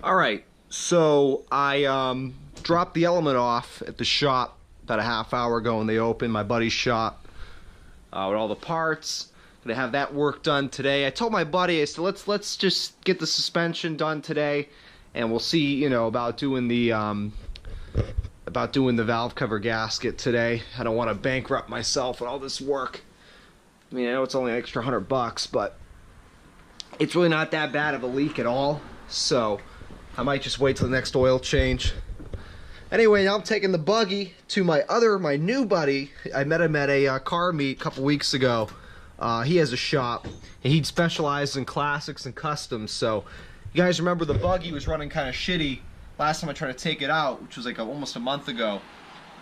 All right, so I dropped the Element off at the shop about a half hour ago when they opened, my buddy's shop, with all the parts. Gonna have that work done today. I told my buddy, I said, let's just get the suspension done today, and we'll see, you know, about doing the valve cover gasket today. I don't want to bankrupt myself with all this work. I mean, I know it's only an extra $100, but it's really not that bad of a leak at all. So I might just wait till the next oil change. Anyway, now I'm taking the Buggy to my new buddy. I met him at a car meet a couple weeks ago. He has a shop, and he specializes in classics and customs. So you guys remember the Buggy was running kind of shitty last time I tried to take it out, which was like almost a month ago.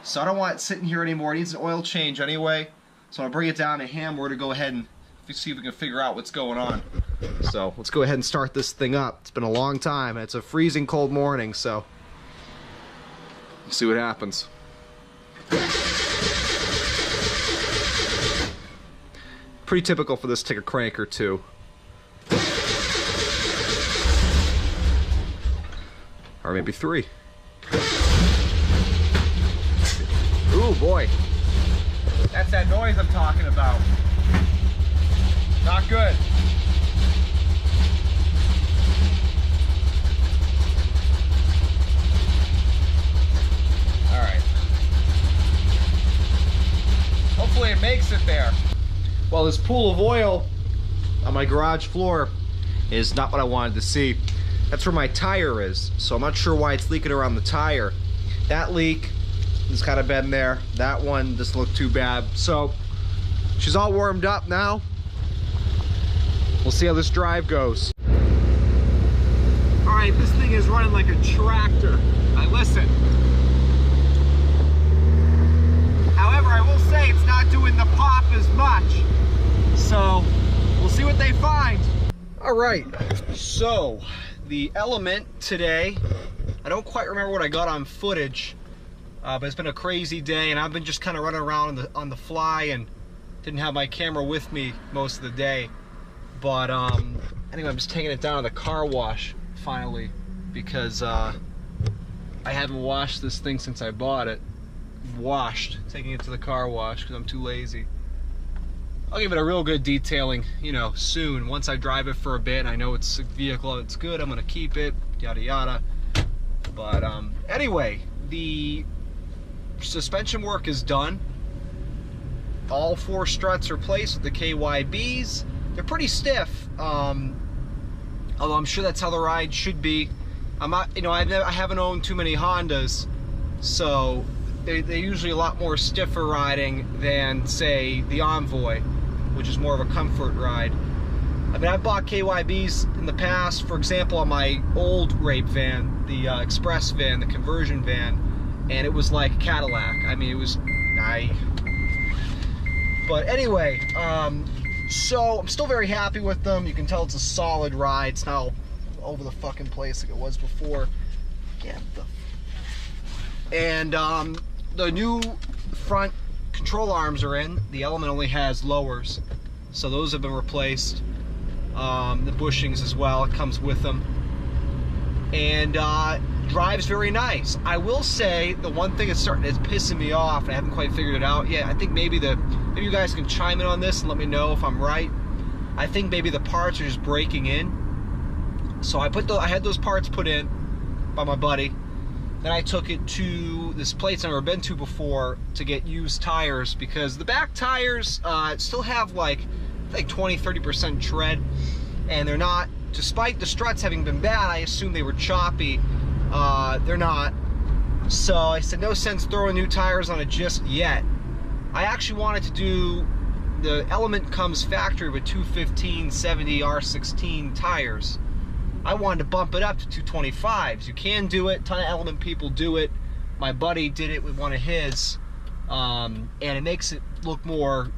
So I don't want it sitting here anymore. It needs an oil change anyway. So I'll bring it down to him. We're to go ahead and see if we can figure out what's going on. So let's go ahead and start this thing up. It's been a long time. It's a freezing cold morning, so let's see what happens. Pretty typical for this to take a crank or two. Or maybe 3. Ooh boy. That's that noise I'm talking about. Not good. Alright. Hopefully it makes it there. Well, this pool of oil on my garage floor is not what I wanted to see. That's where my tire is, so I'm not sure why it's leaking around the tire. That leak has kind of been there. That one doesn't look too bad. So she's all warmed up now. We'll see how this drive goes. All right, this thing is running like a tractor. Now listen. However, I will say it's not doing the pop as much. So we'll see what they find. All right, so the Element today, I don't quite remember what I got on footage, but it's been a crazy day, and I've been just kind of running around on the fly and didn't have my camera with me most of the day. But anyway, I'm just taking it down to the car wash finally, because I haven't washed this thing since I bought it. Taking it to the car wash because I'm too lazy. I'll give it a real good detailing, you know, soon. Once I drive it for a bit, I know it's a vehicle, it's good, I'm gonna keep it, yada yada. But anyway, the suspension work is done. All 4 struts are placed with the KYBs. They're pretty stiff, although I'm sure that's how the ride should be. I'm not, you know, I haven't owned too many Hondas, so they're usually a lot more stiffer riding than, say, the Envoy, which is more of a comfort ride. I mean, I've bought KYBs in the past, for example, on my old rape van, the express van, the conversion van, and it was like a Cadillac. I mean, it was But anyway, so I'm still very happy with them. You can tell it's a solid ride. It's not all over the fucking place like it was before. And the new front control arms are in. The Element only has lowers, so those have been replaced. The bushings as well, it comes with them. And drives very nice. I will say the one thing that's pissing me off, and I haven't quite figured it out yet. I think maybe you guys can chime in on this and let me know if I'm right. I think maybe the parts are just breaking in. So I had those parts put in by my buddy. Then I took it to this place I've never been to before to get used tires, because the back tires still have like 20-30% tread, and they're not, despite the struts having been bad, I assume they were choppy. They're not. So I said no sense throwing new tires on it just yet. I actually wanted to do, the Element comes factory with 215/70 R16 tires. I wanted to bump it up to 225s. You can do it. A ton of Element people do it. My buddy did it with one of his, and it makes it look more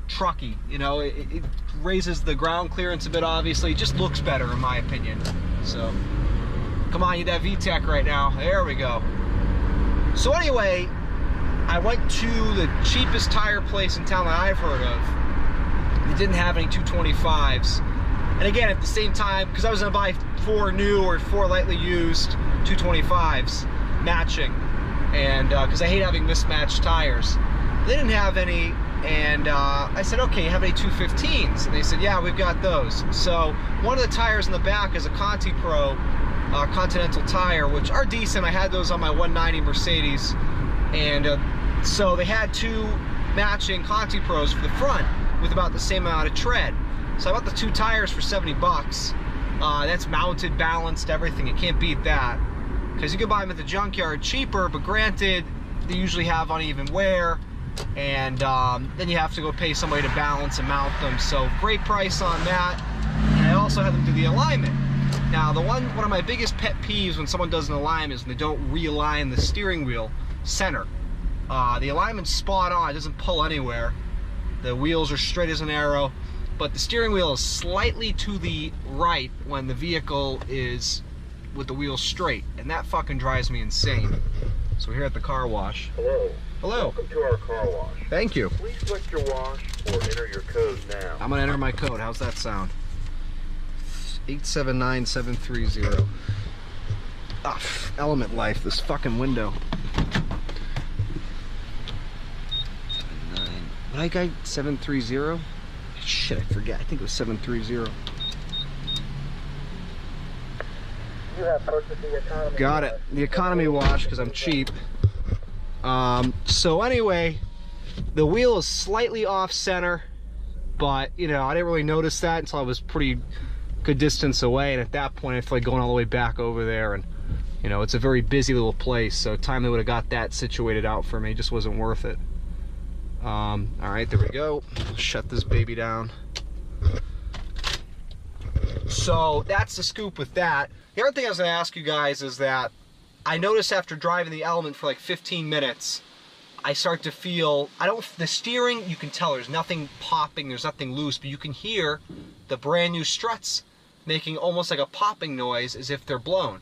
trucky. You know, it raises the ground clearance a bit. Obviously, it just looks better in my opinion. So, come on, you that VTEC right now. There we go. So anyway, I went to the cheapest tire place in town that I've heard of. It didn't have any 225s. And again, at the same time, because I was gonna buy 4 new or 4 lightly used 225s matching, and because I hate having mismatched tires. They didn't have any, and I said, okay, you have any 215s? And they said, yeah, we've got those. So one of the tires in the back is a Conti Pro Continental tire, which are decent. I had those on my 190 Mercedes, and so they had 2 matching Conti Pros for the front with about the same amount of tread. So I bought the 2 tires for 70 bucks. That's mounted, balanced, everything. You can't beat that. Because you can buy them at the junkyard cheaper, but granted, they usually have uneven wear, and then you have to go pay somebody to balance and mount them. So great price on that. And I also had them do the alignment. Now, one of my biggest pet peeves when someone does an alignment is when they don't realign the steering wheel center. The alignment's spot on, it doesn't pull anywhere. The wheels are straight as an arrow, but the steering wheel is slightly to the right when the vehicle is with the wheels straight, and that fucking drives me insane. So we're here at the car wash. Hello. Hello. Welcome to our car wash. Thank you. Please select your wash or enter your code now. I'm gonna enter my code. How's that sound? 879730. Ah, Element Life, this fucking window. What I got? 730? Shit, I forget. I think it was 730. You have purchased the economy. Got it. The economy wash because I'm cheap. So anyway, the wheel is slightly off center, but you know, I didn't really notice that until I was pretty good distance away, and at that point I feel like going all the way back over there, and you know, it's a very busy little place, so time they would have got that situated out for me just wasn't worth it. All right, there we go. Shut this baby down. So that's the scoop with that. The other thing I was going to ask you guys is that I noticed after driving the Element for like 15 minutes, I start to feel, the steering, you can tell there's nothing popping, there's nothing loose, but you can hear the brand new struts making almost like a popping noise as if they're blown.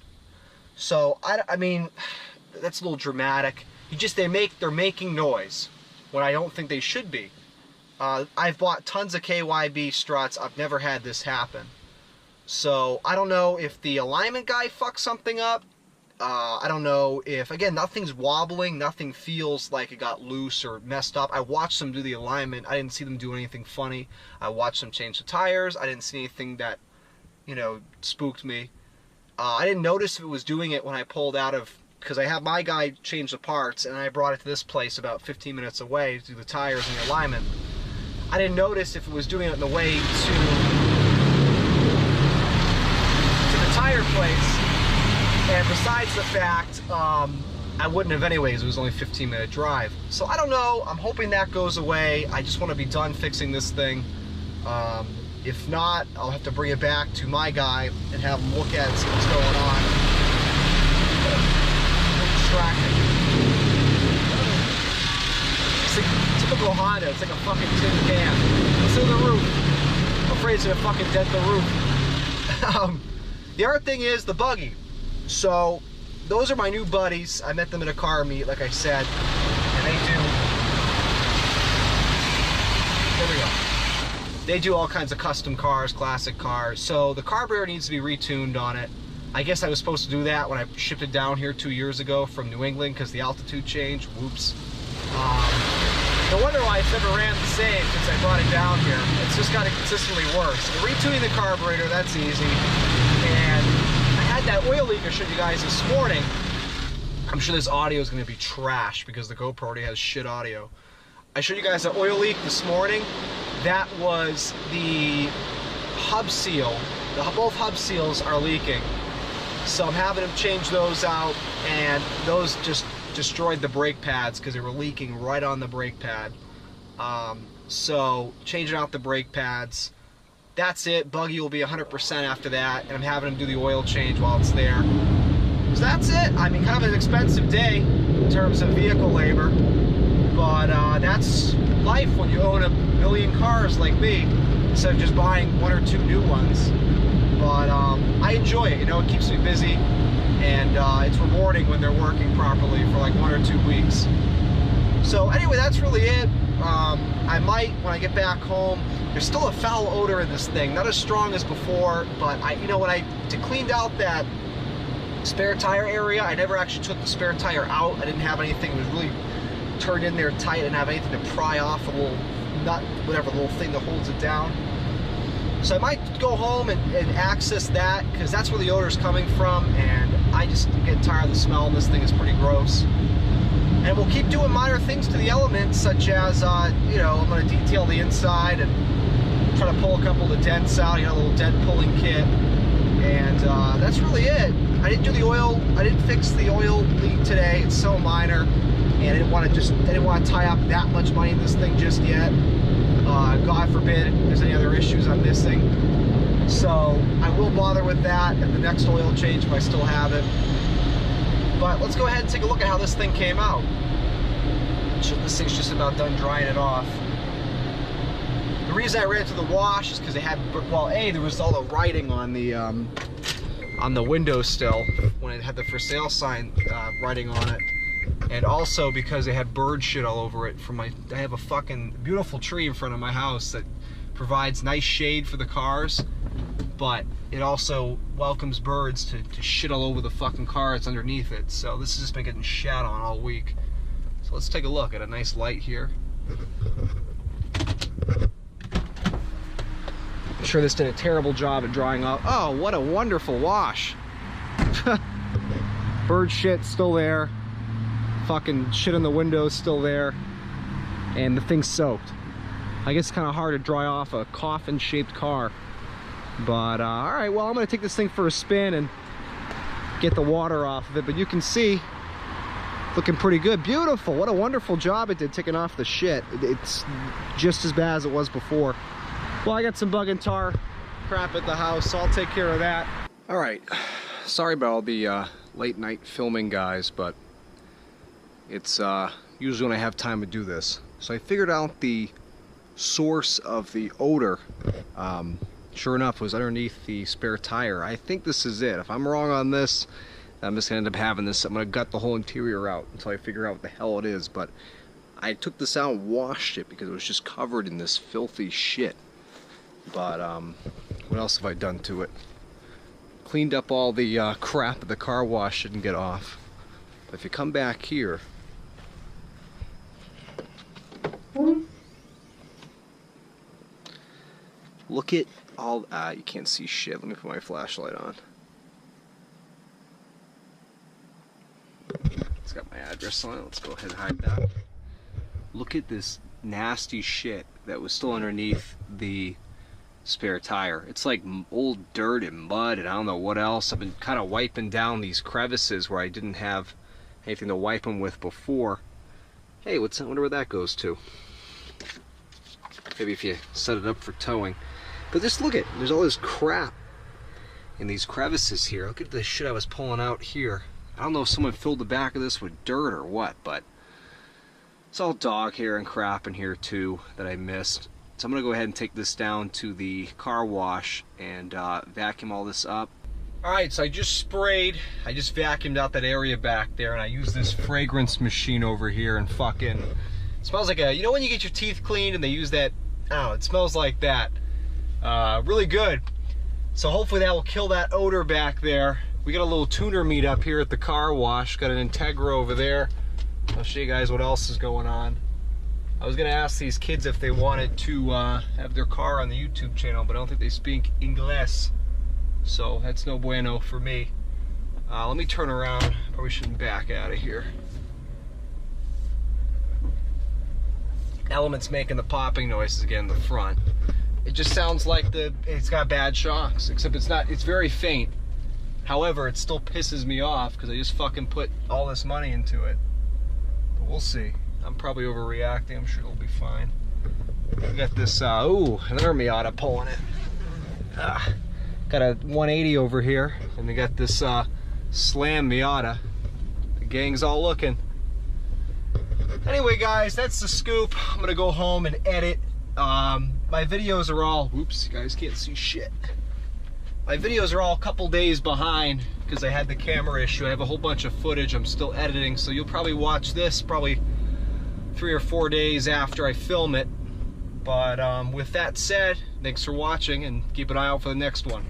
So, I mean, that's a little dramatic. They're making noise when I don't think they should be. I've bought tons of KYB struts. I've never had this happen. So I don't know if the alignment guy fucked something up. I don't know if, again, nothing's wobbling. Nothing feels like it got loose or messed up. I watched them do the alignment. I didn't see them do anything funny. I watched them change the tires. I didn't see anything that, you know, spooked me. I didn't notice if it was doing it when I pulled out of, because I have my guy change the parts, and I brought it to this place about 15 minutes away to do the tires and the alignment. I didn't notice if it was doing it on the way to the tire place, and besides the fact, I wouldn't have anyways, it was only a 15-minute drive. So I don't know, I'm hoping that goes away. I just want to be done fixing this thing. If not, I'll have to bring it back to my guy and have him look at it and see what's going on. It's like typical Honda, it's like a fucking tin can. Listen to the roof. I'm afraid it's gonna fucking dent the roof. The other thing is the Buggy. So those are my new buddies. I met them at a car meet, like I said, and they do all kinds of custom cars, classic cars. So the carburetor needs to be retuned on it. I guess I was supposed to do that when I shipped it down here 2 years ago from New England because the altitude changed. Whoops. No wonder why it's never ran the same since I brought it down here. It's just gotten consistently worse. Retuning the carburetor, that's easy. And I had that oil leak I showed you guys this morning. I'm sure this audio is going to be trash because the GoPro already has shit audio. I showed you guys an oil leak this morning. That was the hub seal. Both hub seals are leaking. So I'm having them change those out, and those just destroyed the brake pads because they were leaking right on the brake pad. So changing out the brake pads. That's it. Buggy will be 100% after that, and I'm having them do the oil change while it's there. So that's it. I mean, kind of an expensive day in terms of vehicle labor, but that's life when you own a million cars like me, instead of just buying 1 or 2 new ones. But I enjoy it, you know, it keeps me busy, and it's rewarding when they're working properly for like 1 or 2 weeks. So anyway, that's really it. I might, when I get back home, there's still a foul odor in this thing, not as strong as before, but when I cleaned out that spare tire area, I never actually took the spare tire out. I didn't have anything. It was really turned in there tight. I didn't have anything to pry off a little nut, whatever, the little thing that holds it down. So I might go home and access that, because that's where the odor is coming from, and I just get tired of the smell, and this thing is pretty gross. And we'll keep doing minor things to the elements, such as, I'm going to detail the inside and try to pull a couple of the dents out, a little dent pulling kit. And that's really it. I didn't do the oil, I didn't fix the oil leak today. It's so minor, and I didn't want to tie up that much money in this thing just yet. God forbid if there's any other issues I'm missing. So I will bother with that at the next oil change if I still have it. But let's go ahead and take a look at how this thing came out. This thing's just about done drying it off. The reason I ran it to the wash is because they had, well, there was all the writing on the window still when it had the for sale sign writing on it, and also because they had bird shit all over it. I have a fucking beautiful tree in front of my house that provides nice shade for the cars, but it also welcomes birds to shit all over the fucking car that's underneath it. So this has just been getting shat on all week. So let's take a look at a nice light here. I'm sure this did a terrible job at drying off. Oh, what a wonderful wash. Bird shit still there. Fucking shit in the windows still there. And the thing's soaked. I guess it's kind of hard to dry off a coffin-shaped car. But, all right, well, I'm going to take this thing for a spin and get the water off of it. But you can see, looking pretty good. Beautiful. What a wonderful job it did taking off the shit. It's just as bad as it was before. Well, I got some bug and tar crap at the house, so I'll take care of that. All right. Sorry about all the late night filming, guys, but it's usually when I have time to do this. So I figured out the source of the odor. Sure enough, it was underneath the spare tire. I think this is it. If I'm wrong on this, I'm just gonna end up having this. I'm gonna gut the whole interior out until I figure out what the hell it is. But I took this out and washed it because it was just covered in this filthy shit. But what else have I done to it? Cleaned up all the crap that the car wash didn't get off. But if you come back here, look at all, you can't see shit. Let me put my flashlight on. It's got my address on it. Let's go ahead and hide that. Look at this nasty shit that was still underneath the spare tire. It's like old dirt and mud and I don't know what else. I've been kind of wiping down these crevices where I didn't have anything to wipe them with before. Hey, I wonder where that goes to. Maybe if you set it up for towing. But just look at, there's all this crap in these crevices here. Look at the shit I was pulling out here. I don't know if someone filled the back of this with dirt or what, but it's all dog hair and crap in here too that I missed. So I'm gonna go ahead and take this down to the car wash and vacuum all this up. All right, so I just vacuumed out that area back there, and I used this fragrance machine over here, and fucking, it smells like a, you know when you get your teeth cleaned and they use that, oh, it smells like that. Really good. So hopefully that will kill that odor back there. We got a little tuner meet up here at the car wash. Got an Integra over there. I'll show you guys what else is going on. I was gonna ask these kids if they wanted to have their car on the YouTube channel, but I don't think they speak English. So that's no bueno for me. Let me turn around. Probably shouldn't back out of here. Element's making the popping noises again in the front. It just sounds like it's got bad shocks, except it's not, it's very faint. However, it still pisses me off because I just fucking put all this money into it. But we'll see. I'm probably overreacting. I'm sure it'll be fine. We got this, ooh, another Miata pulling it. Got a 180 over here, and we got this Slam Miata. The gang's all looking. Anyway, guys, that's the scoop. I'm gonna go home and edit. My videos are all, whoops, you guys can't see shit. My videos are all a couple days behind because I had the camera issue. I have a whole bunch of footage I'm still editing, so you'll probably watch this probably 3 or 4 days after I film it. But with that said, thanks for watching and keep an eye out for the next one.